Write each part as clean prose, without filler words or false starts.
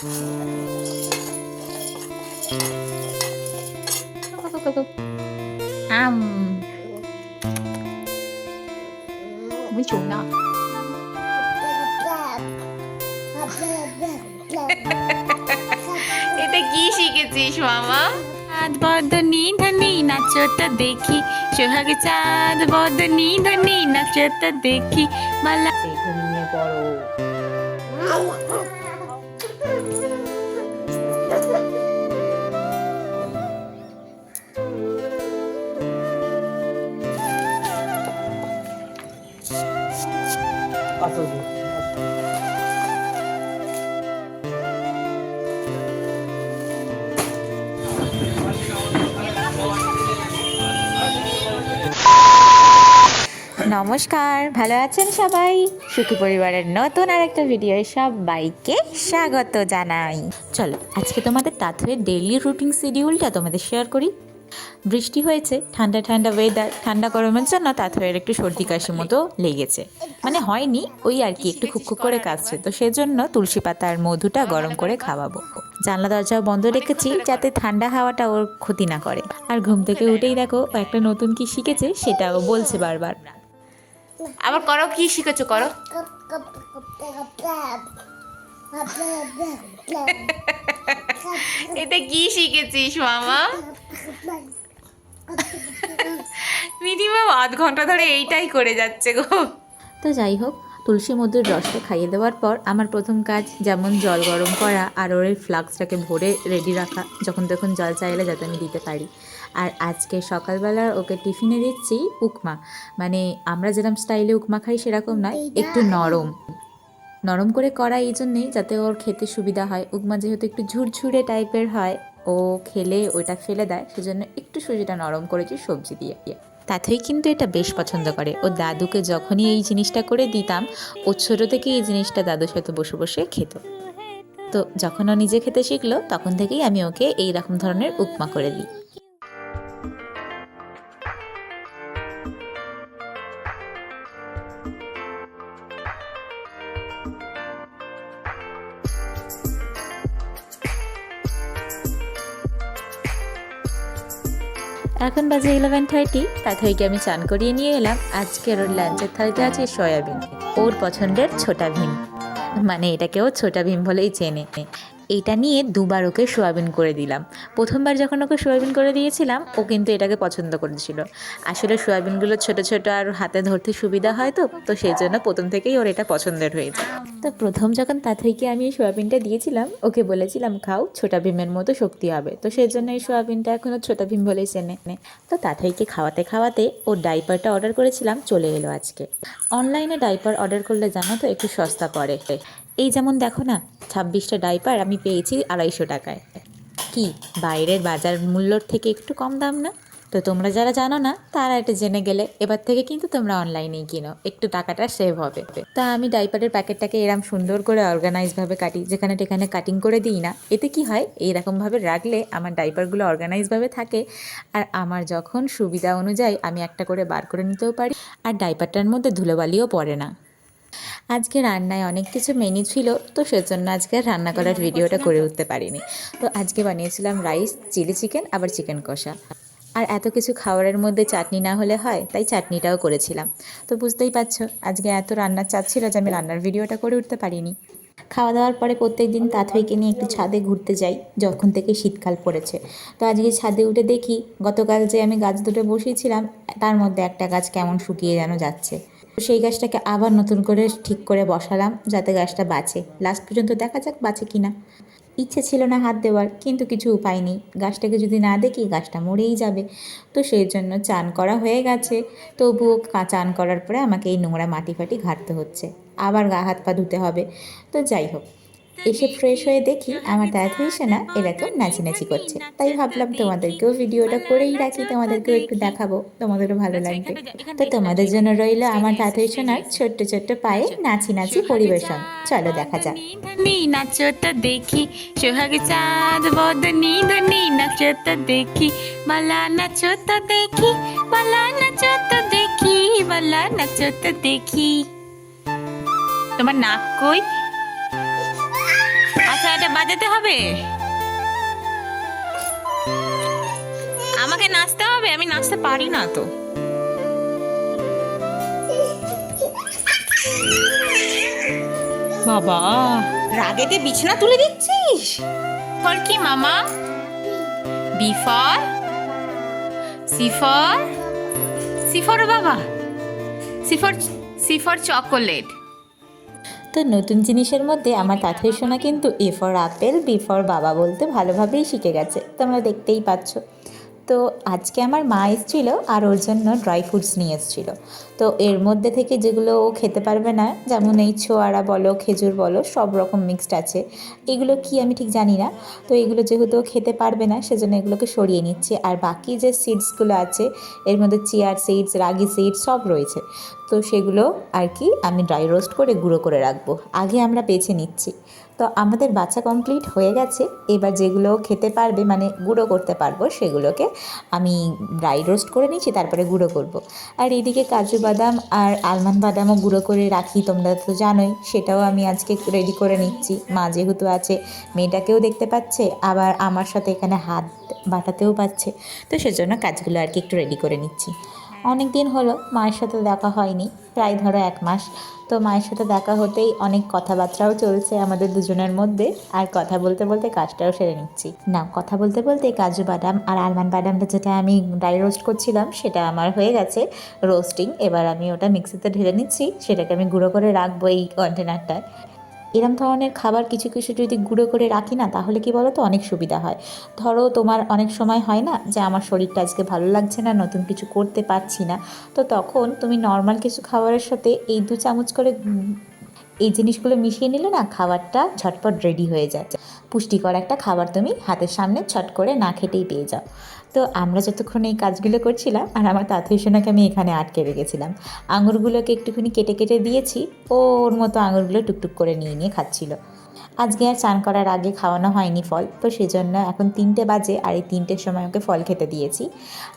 ไม่ชูนะএটা কি শিখেছিস মামা? চাঁদ বদনি ধনি নাচতা দেখি, সোহাগ চাঁদ বদনি ধনি নাচতা দেখি মালা। ঘুমিয়ে পড়ো। নমস্কার, ভালো আছেন সবাই? সুখী পরিবারের নতুন আরেকটা ভিডিও সবাইকে স্বাগত জানাই। চলো আজকে তোমাদের তাঁতের ডেইলি রুটিন শিডিউলটা তোমাদের শেয়ার করি। বৃষ্টি হয়েছে, ঠান্ডা ঠান্ডা ওয়েদার, ঠান্ডা গরমের জন্য তাঁতের একটু সর্দি কাশি মতো লেগেছে। মানে হয়নি, ওই আর কি একটু খুক করে কাশছে, তো সেজন্য তুলসী পাতার মধুটা গরম করে খাওয়াবো। জানলা দরজাও বন্ধ রেখেছি যাতে ঠান্ডা হাওয়াটা ওর ক্ষতি না করে। আর ঘুম থেকে উঠেই দেখো ও একটা নতুন কি শিখেছে সেটাও বলছে বারবার। আবার করো, কি শিখেছো করো। এটা কি শিখেছিস মামা? মিনিমাম আধ ঘন্টা ধরে এইটাই করে যাচ্ছে গো। তো যাই হোক, তুলসী মধুর রসটা খাইয়ে দেওয়ার পর আমার প্রথম কাজ যেমন জল গরম করা আর ওর ফ্লাক্সটাকে ভরে রেডি রাখা, যখন তখন জল চাইলে যাতে আমি দিতে পারি। আর আজকে সকালবেলা ওকে টিফিনে দিচ্ছি উপমা। মানে আমরা যেরকম স্টাইলে উপমা খাই সেরকম নয়, একটু নরম নরম করে করা, এই জন্যেই যাতে ওর খেতে সুবিধা হয়। উপমা যেহেতু একটু ঝুরঝুরে টাইপের হয়, ও খেলে ওইটা ফেলে দেয়, সেজন্য একটু সুজিটা নরম করেছি সবজি দিয়ে। তাতেই কিন্তু এটা বেশ পছন্দ করে। ও দাদুকে যখনই এই জিনিসটা করে দিতাম, ও ছোটো থেকে এই জিনিসটা দাদুর সাথে বসে বসে খেত। তো যখন ও নিজে খেতে শিখলো তখন থেকেই আমি ওকে এই রকম ধরনের উপমা করে দিই। এখন বাজে 11:30। তাতে আমি চান করিয়ে নিয়ে এলাম। আজকের ওর লাঞ্চের থালিতে আছে সয়াবিন, ওর পছন্দের ছোটা ভীম, মানে এটাকেও ছোটা ভীম বলেই চেনে। এইটা নিয়ে দুবার ওকে সোয়াবিন করে দিলাম। প্রথমবার যখন ওকে সোয়াবিন করে দিয়েছিলাম ও কিন্তু এটাকে পছন্দ করেছিল। আসলে সোয়াবিনগুলো ছোট ছোট আর হাতে ধরতে সুবিধা হয়, তো সেই জন্য প্রথম থেকেই ওর এটা পছন্দের হয়েছে। তো প্রথম যখন তাথইকে আমি এই সোয়াবিনটা দিয়েছিলাম, ওকে বলেছিলাম খাও, ছোটা ভীমের মতো শক্তি হবে। তো সেই জন্য এই সোয়াবিনটা এখনও ছোটা ভীম বলেই চেনে। তো তাথইকে খাওয়াতে খাওয়াতে ওর ডাইপারটা অর্ডার করেছিলাম, চলে এলো আজকে। অনলাইনে ডাইপার অর্ডার করলে জানো তো একটু সস্তা পড়ে। এই যেমন দেখো না, 26টা ডাইপার আমি পেয়েছি 250 টাকায়। কি বাইরের বাজার মূল্যর থেকে একটু কম দাম না? তো তোমরা যারা জানো না তারা এটা জেনে গেলে এবার থেকে কিন্তু তোমরা অনলাইনেই কিনো, একটু টাকাটা সেভ হবে। তা আমি ডাইপারের প্যাকেটটাকে এরম সুন্দর করে অর্গানাইজভাবে কাটি, যেখানে টেখানে কাটিং করে দিই না। এতে কি হয়, এইরকমভাবে রাখলে আমার ডাইপারগুলো অর্গানাইজভাবে থাকে, আর আমার যখন সুবিধা অনুযায়ী আমি একটা করে বার করে নিতেও পারি, আর ডাইপারটার মধ্যে ধুলোবালিও পড়ে না। আজকে রান্নায় অনেক কিছু মেনু ছিল, তো সেজন্য আজকে রান্না করার ভিডিওটা করে উঠতে পারিনি। তো আজকে বানিয়েছিলাম রাইস, চিলি চিকেন, আবার চিকেন কষা। আর এত কিছু খাবারের মধ্যে চাটনি না হলে হয়, তাই চাটনিটাও করেছিলাম। তো বুঝতেই পারছো আজকে এত রান্নার চাপ ছিল যে আমি রান্নার ভিডিওটা করে উঠতে পারিনি। খাওয়া দাওয়ার পরে প্রত্যেক দিন তাঁতইকে নিয়ে একটু ছাদে ঘুরতে যাই, যখন থেকে শীতকাল পড়েছে। তো আজকে ছাদে উঠে দেখি গতকাল যে আমি গাছ দুটো বসিয়েছিলাম তার মধ্যে একটা গাছ কেমন শুকিয়ে যেন যাচ্ছে। সেই গাছটাকে আবার নতুন করে ঠিক করে বসালাম যাতে গাছটা বাঁচে। লাস্ট পর্যন্ত দেখা যাক বাঁচে কিনা। ইচ্ছে ছিল না হাত দেওয়ার, কিন্তু কিছু উপায় নেই, গাছটাকে যদি না দেখি গাছটা মরেই যাবে। তো সেই জন্য চান করা হয়ে গেছে, তবুও চান করার পরে আমাকে এই নোংরা মাটি ফাটি ঘাঁটতে হচ্ছে, আবার গা হাত পা ধুতে হবে। তো যাই হোক, এসে ফ্রেশ হয়ে দেখি আমার তাড়াতাড়ি সোনা এরকম নাচানাচি করছে, তাই ভাবলাম তোমাদেরকেও ভিডিওটা করেই রাখি, তোমাদেরকেও একটু দেখাবো, তোমাদেরও ভালো লাগবে। তো তোমাদের জন্য রইল আমার তাড়াতাড়ি সোনার ছোট্ট ছোট্ট পায়ে নাচি নাচি পরিবেশন। চলো দেখা যাক। নাচতা দেখি, সোহাগ চাঁদ বদনি ধনি নাচতা দেখি, মালা নাচতা দেখি, মালা নাচতা দেখি, মালা নাচতা দেখি। তোমার নাক কই? আচ্ছা এটা বাজাতে হবে, আমাকে নাচতে হবে, আমি নাচতে পারি না তো। বাবা, রাগেতে বিছানা তুলে দিচ্ছিস? ফর কি মামা? B for C for C for বাবা, সি ফর চকোলেট। তো নতুন জিনিসের মধ্যে আমার তাঁতের সোনা কিন্তু A for apple, B for বাবা বলতে ভালোভাবেই শিখে গেছে, তোমরা দেখতেই পাচ্ছ। তো আজকে আমার মা এসেছিল আর ওর জন্য ড্রাই ফ্রুটস নিয়ে এসেছিল। তো এর মধ্যে থেকে যেগুলো ও খেতে পারবে না, যেমন এই ছোয়ারা বলো, খেজুর বলো, সব রকম মিক্সড আছে। এগুলো কি আমি ঠিক জানি না। তো এগুলো যেহেতু ও খেতে পারবে না, সেজন্য এগুলোকে সরিয়ে নিচ্ছে। আর বাকি যে সিডসগুলো আছে, এর মধ্যে চিয়ার সিডস, রাগি সিডস সব রয়েছে। তো সেগুলো আর কি আমি ড্রাই রোস্ট করে গুঁড়ো করে রাখবো, আগে আমরা বেছে নিচ্ছি। তো আমাদের বাছা কমপ্লিট হয়ে গেছে। এবার যেগুলো খেতে পারবে, মানে গুঁড়ো করতে পারবো, সেগুলোকে আমি ড্রাই রোস্ট করে নিচ্ছি, তারপরে গুঁড়ো করব। আর এদিকে কাজু বাদাম আর আলমন্ড বাদামও গুঁড়ো করে রাখি, তোমরা তো জানোই, সেটাও আমি আজকে রেডি করে নিচ্ছি। মা যেহেতু আছে, মেয়েটাকেও দেখতে পাচ্ছে, আবার আমার সাথে এখানে হাত বাটাতেও পাচ্ছে, তো সেজন্য কাজগুলো আর কি একটু রেডি করে নিচ্ছি। অনেক দিন হলো মায়ের সাথে দেখা হয়নি, প্রায় ধরো 1 মাস। তো মায়ের সাথে দেখা হতেই অনেক কথাবার্তাও চলছে আমাদের দুজনের মধ্যে, আর কথা বলতে বলতে কাজটাও সেরে নিচ্ছি। না, কথা বলতে বলতে কাজু বাদাম আর আলমন্ড বাদামটা যেটা আমি ড্রাই রোস্ট করছিলাম, সেটা আমার হয়ে গেছে রোস্টিং। এবার আমি ওটা মিক্সিতে ঢেলে নিচ্ছি, সেটাকে আমি গুঁড়ো করে রাখবো এই কন্টেনারটায়। এরম ধরনের খাবার কিছু কিছু যদি গুঁড়ো করে রাখি না, তাহলে কি বলো তো, অনেক সুবিধা হয়। ধরো তোমার অনেক সময় হয় না যে আমার শরীরটা আজকে ভালো লাগছে না, নতুন কিছু করতে পারছি না, তো তখন তুমি নর্মাল কিছু খাবারের সাথে এই 2 চামচ করে এই জিনিসগুলো মিশিয়ে নিলে না, খাবারটা ঝটপট রেডি হয়ে যায়। পুষ্টিকর একটা খাবার তুমি হাতের সামনে ছট করে না খেটেই পেয়ে যাও। তো আমরা যতক্ষণ এই কাজগুলো করছিলাম, আর আমার তাঁতুই সোনাকে আমি এখানে আটকে রেখেছিলাম। আঙুরগুলোকে একটুখানি কেটে কেটে দিয়েছি, ওর মতো আঙুরগুলো টুকটুক করে নিয়ে নিয়ে খাচ্ছিল। আজকে আর চান করার আগে খাওয়ানো হয়নি ফল, তো সেজন্য এখন 3টে বাজে, আর এই 3টের সময় ওকে ফল খেতে দিয়েছি।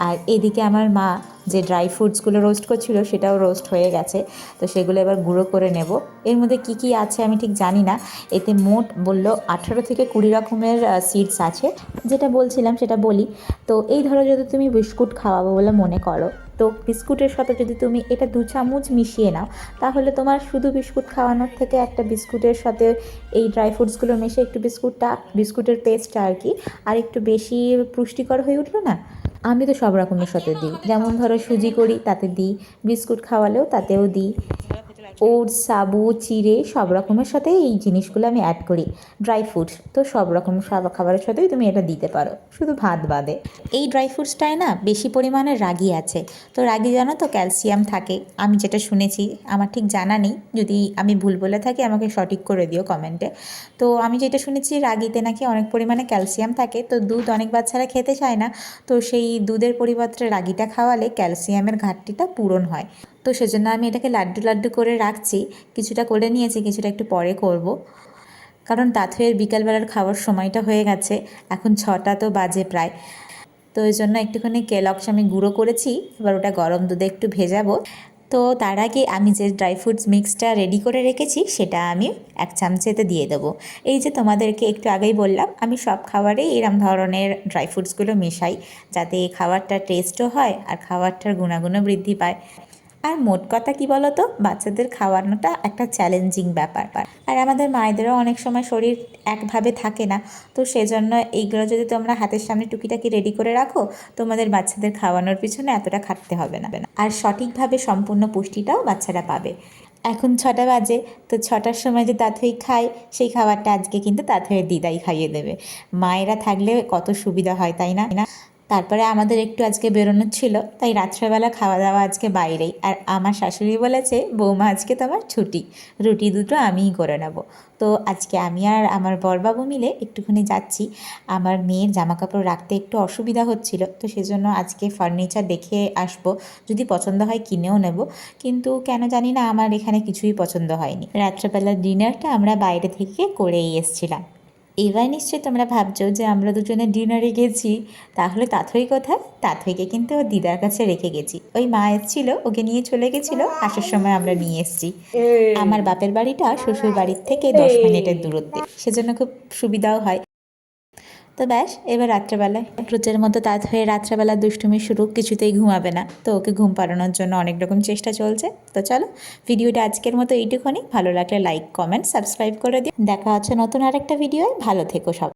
আর এদিকে আমার মা যে ড্রাই ফ্রুটসগুলো রোস্ট করছিল, সেটাও রোস্ট হয়ে গেছে। তো সেগুলো এবার গুঁড়ো করে নেব। এর মধ্যে কি কি আছে আমি ঠিক জানি না, এতে মোট বললো 18 থেকে 20 রকমের সিডস আছে। যেটা বলছিলাম সেটা বলি। তো এই ধরো, যদি তুমি বিস্কুট খাওয়াবো বলে মনে করো, তো বিস্কুটের সাথে যদি তুমি এটা 2 চামচ মিশিয়ে নাও, তাহলে তোমার শুধু বিস্কুট খাওয়ানোর থেকে একটা বিস্কুটের সাথে এই ড্রাই ফ্রুটসগুলো মিশে একটু বিস্কুটের পেস্টটা আর কি আর একটু বেশি পুষ্টিকর হয়ে উঠলো না। আমি তো সব রকমের সাথে দিই, যেমন ধরো সুজি করি তাতে দিই, বিস্কুট খাওয়ালেও তাতেও দিই, ওটস, সাবু, চিড়ে সব রকমের সাথে এই জিনিসগুলো আমি অ্যাড করি। ড্রাই ফ্রুটস তো সব রকম সব খাবারের সাথেই তুমি এটা দিতে পারো, শুধু ভাত বাদে। এই ড্রাই ফ্রুটসটায় না বেশি পরিমাণে রাগি আছে। তো রাগি জানো তো ক্যালসিয়াম থাকে, আমি যেটা শুনেছি, আমার ঠিক জানা নেই, যদি আমি ভুল বলে থাকি আমাকে সঠিক করে দিও কমেন্টে। তো আমি যেটা শুনেছি, রাগিতে নাকি অনেক পরিমাণে ক্যালসিয়াম থাকে। তো দুধ অনেক বাচ্চারা খেতে চায় না, তো সেই দুধের পরিবর্তে রাগিটা খাওয়ালে ক্যালসিয়ামের ঘাটতিটা পূরণ হয়। তো সেজন্য আমি এটাকে লাড্ডু লাড্ডু করে রাখছি, কিছুটা করে নিয়েছি, কিছুটা একটু পরে করব, কারণ তাঁতুয়ের বিকালবেলার খাওয়ার সময়টা হয়ে গেছে, এখন 6টা তো বাজে প্রায়। তো ওই জন্য একটুখানি কেলগস আমি গুঁড়ো করেছি, এবার ওটা গরম দুধে একটু ভেজাবো। তো তার আগে আমি যে ড্রাই ফ্রুটস মিক্সটা রেডি করে রেখেছি, সেটা আমি 1 চামচেতে দিয়ে দেবো। এই যে তোমাদেরকে একটু আগেই বললাম, আমি সব খাবারেই এরম ধরনের ড্রাই ফ্রুটসগুলো মেশাই, যাতে খাবারটা টেস্টও হয় আর খাবারটার গুণাগুণও বৃদ্ধি পায়। আর মোট কথা কি বলো তো, বাচ্চাদের খাওয়ানোটা একটা চ্যালেঞ্জিং ব্যাপার, আর আমাদের মায়েদেরও অনেক সময় শরীর একভাবে থাকে না। তো সেজন্য এইগুলো যদি তোমরা হাতের সামনে টুকিটাকি রেডি করে রাখো, তোমাদের বাচ্চাদের খাওয়ানোর পিছনে এতটা খাটতে হবে না, আর সঠিকভাবে সম্পূর্ণ পুষ্টিটাও বাচ্চারা পাবে। এখন 6টা বাজে, তো 6টার সময় যে তাঁতুই খায়, সেই খাবারটা আজকে কিন্তু তাঁতুয়ের দিদাই খাইয়ে দেবে। মায়েরা থাকলে কত সুবিধা হয়, তাই না? তারপরে আমাদের একটু আজকে বেরোনোর ছিল, তাই রাত্রেবেলা খাওয়া দাওয়া আজকে বাইরেই। আর আমার শাশুড়ি বলেছে, বৌমা আজকে তোমার ছুটি, রুটি দুটো আমিই করে নেব। তো আজকে আমি আর আমার বরবাবু মিলে একটুখানি যাচ্ছি। আমার মেয়ের জামাকাপড় রাখতে একটু অসুবিধা হচ্ছিল, তো সেজন্য আজকে ফার্নিচার দেখে আসব, যদি পছন্দ হয় কিনেও নেব। কিন্তু কেন জানি না আমার এখানে কিছুই পছন্দ হয়নি। রাত্রেবেলার ডিনারটা আমরা বাইরে থেকে করেই এসেছিলাম। এবার নিশ্চয়ই তোমরা ভাবছো যে আমরা দুজনে ডিনারে গেছি, তাহলে তাথই কোথায়? তাথইকে কিন্তু ওর দিদার কাছে রেখে গেছি। ওই মা এসেছিল, ওকে নিয়ে চলে গেছিলো, আসার সময় আমরা নিয়ে এসেছি। আমার বাপের বাড়িটা শ্বশুর বাড়ির থেকে 10 মিনিটের দূরত্বে, সেজন্য খুব সুবিধাও হয়। তো ব্যাস, এবার রাত্রেবেলায় রোজের মতো হয়ে রাত্রেবেলা দুষ্টুমি শুরু, কিছুতেই ঘুমাবে না, তো ওকে ঘুম পাড়ানোর জন্য অনেক রকম চেষ্টা চলছে। তো চলো, ভিডিওটা আজকের মতো এইটুখানি। ভালো লাগলে লাইক, কমেন্ট, সাবস্ক্রাইব করে দিও। দেখা হচ্ছে নতুন আরেকটা ভিডিওয়। ভালো থেকো সব।